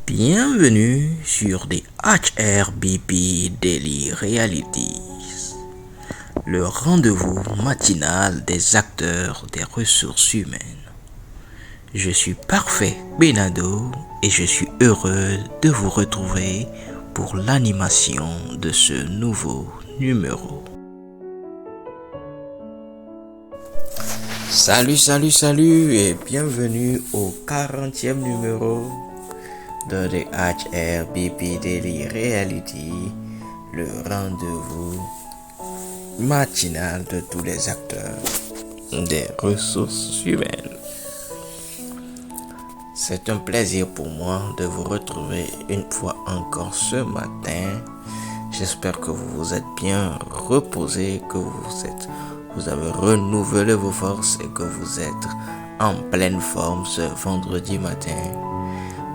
Bienvenue sur des HRBP Daily Realities, le rendez-vous matinal des acteurs des ressources humaines. Je suis Parfait Benado et je suis heureux de vous retrouver pour l'animation de ce nouveau numéro. Salut et bienvenue au 40e numéro de The HRBP Daily Reality, le rendez-vous matinal de tous les acteurs des ressources humaines. C'est un plaisir pour moi de vous retrouver une fois encore ce matin. J'espère que vous vous êtes bien reposé, que vous avez renouvelé vos forces et que vous êtes en pleine forme ce vendredi matin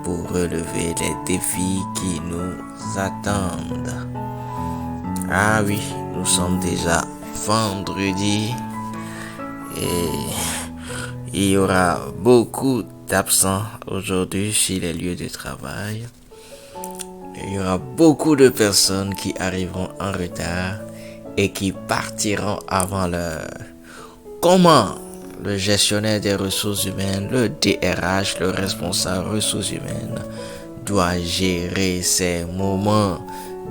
pour relever les défis qui nous attendent. Ah oui, nous sommes déjà vendredi et il y aura beaucoup d'absents aujourd'hui sur les lieux de travail. Il y aura beaucoup de personnes qui arriveront en retard et qui partiront avant l'heure. Comment le gestionnaire des ressources humaines, le DRH, le responsable ressources humaines, doit gérer ces moments,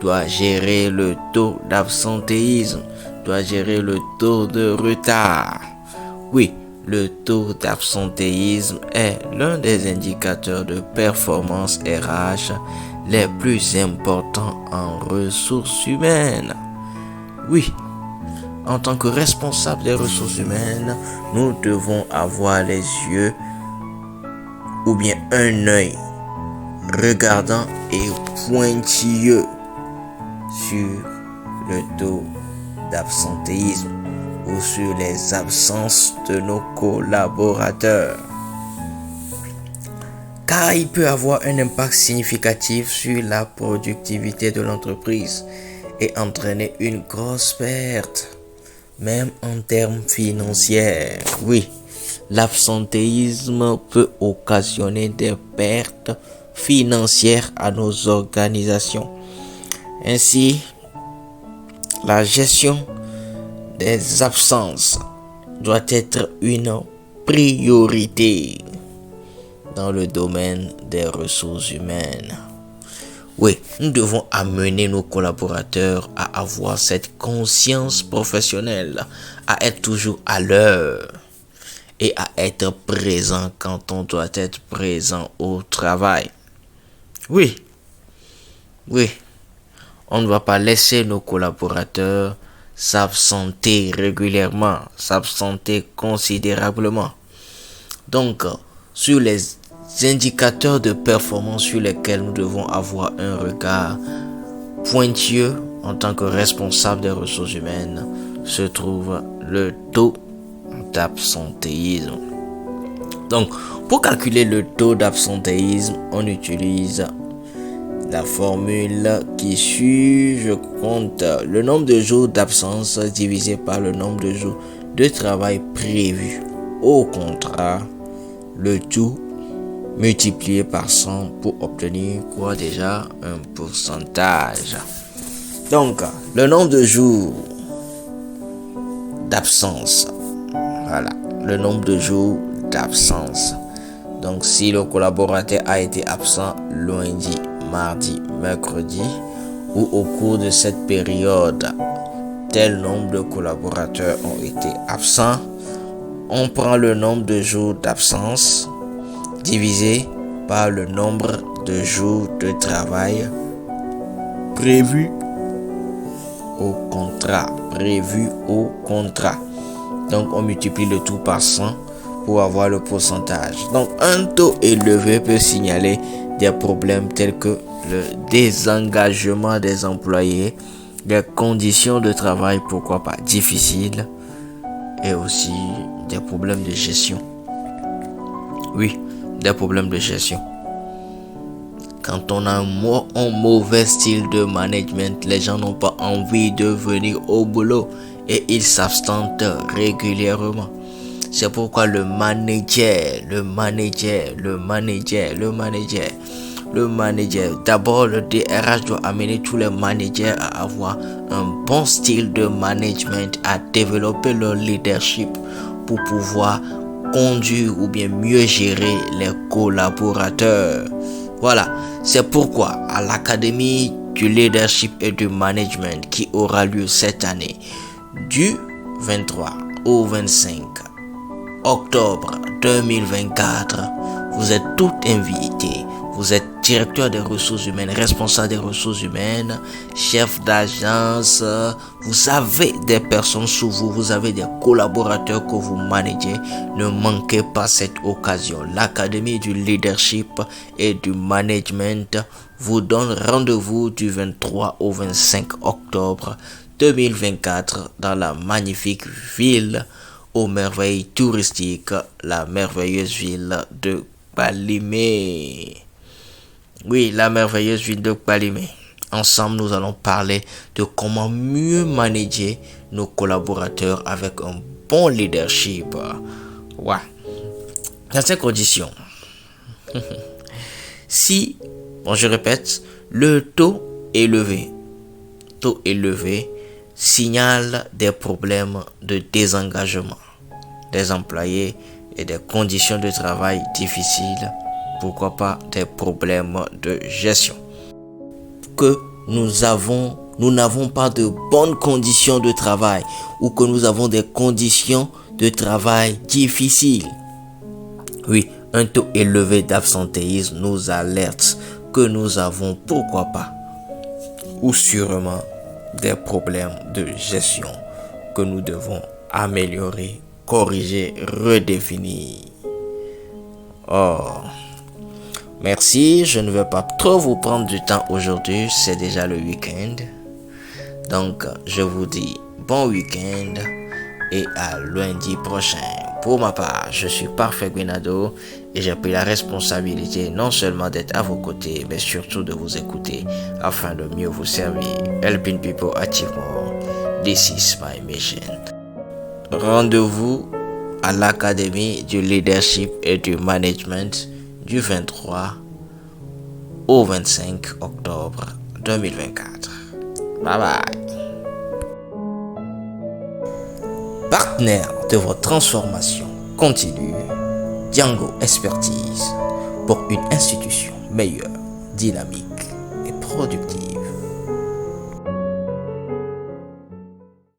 doit gérer le taux d'absentéisme, doit gérer le taux de retard? Oui, le taux d'absentéisme est l'un des indicateurs de performance RH les plus importants en ressources humaines. Oui, en tant que responsable des ressources humaines, nous devons avoir les yeux ou bien un œil regardant et pointilleux sur le taux d'absentéisme ou sur les absences de nos collaborateurs. Car il peut avoir un impact significatif sur la productivité de l'entreprise et entraîner une grosse perte, même en termes financiers. Oui, l'absentéisme peut occasionner des pertes financières à nos organisations. Ainsi, la gestion des absences doit être une priorité dans le domaine des ressources humaines. Oui, nous devons amener nos collaborateurs à avoir cette conscience professionnelle, à être toujours à l'heure et à être présent quand on doit être présent au travail. Oui, on ne va pas laisser nos collaborateurs s'absenter régulièrement, s'absenter considérablement. Donc, sur les indicateurs de performance sur lesquels nous devons avoir un regard pointilleux en tant que responsable des ressources humaines se trouve le taux d'absentéisme. Donc, pour calculer le taux d'absentéisme, on utilise la formule qui suit, je compte le nombre de jours d'absence divisé par le nombre de jours de travail prévu au contrat, le tout multiplié par 100 pour obtenir quoi déjà? Un pourcentage. Donc, le nombre de jours d'absence. Voilà, le nombre de jours d'absence. Donc, si le collaborateur a été absent lundi, mardi, mercredi ou au cours de cette période, tel nombre de collaborateurs ont été absents, on prend le nombre de jours d'absence divisé par le nombre de jours de travail prévu au contrat. Donc, on multiplie le tout par 100 pour avoir le pourcentage. Donc, un taux élevé peut signaler des problèmes tels que le désengagement des employés, des conditions de travail, pourquoi pas difficiles, et aussi des problèmes de gestion. Oui, des problèmes de gestion. Quand on a un mauvais style de management, les gens n'ont pas envie de venir au boulot et ils s'absentent régulièrement. C'est pourquoi le manager le manager. D'abord, le DRH doit amener tous les managers à avoir un bon style de management, à développer leur leadership pour pouvoir conduire ou bien mieux gérer les collaborateurs. Voilà, c'est pourquoi à l'Académie du leadership et du management qui aura lieu cette année du 23 au 25 octobre 2024, vous êtes tous invités. Vous êtes directeur des ressources humaines, responsable des ressources humaines, chef d'agence, vous avez des personnes sous vous, vous avez des collaborateurs que vous managez. Ne manquez pas cette occasion. L'Académie du leadership et du management vous donne rendez-vous du 23 au 25 octobre 2024 dans la magnifique ville aux merveilles touristiques, la merveilleuse ville de Kpalimé. Oui, la merveilleuse ville de Kpalimé. Ensemble, nous allons parler de comment mieux manager nos collaborateurs avec un bon leadership. Ouais. Dans ces conditions, si, bon, je répète, le taux élevé signale des problèmes de désengagement des employés et des conditions de travail difficiles, pourquoi pas des problèmes de gestion. Que nous n'avons pas de bonnes conditions de travail ou que nous avons des conditions de travail difficiles. Oui, un taux élevé d'absentéisme nous alerte que nous avons, pourquoi pas, ou sûrement des problèmes de gestion que nous devons améliorer, corriger, redéfinir. Merci, je ne vais pas trop vous prendre du temps aujourd'hui, c'est déjà le week-end. Donc, je vous dis bon week-end et à lundi prochain. Pour ma part, je suis Parfait Guinado et j'ai pris la responsabilité non seulement d'être à vos côtés, mais surtout de vous écouter afin de mieux vous servir. Helping people achieve more. This is my mission. Rendez-vous à l'Académie du leadership et du management du 23 au 25 octobre 2024. Bye bye. Partenaire de votre transformation continue, Django Expertise pour une institution meilleure, dynamique et productive.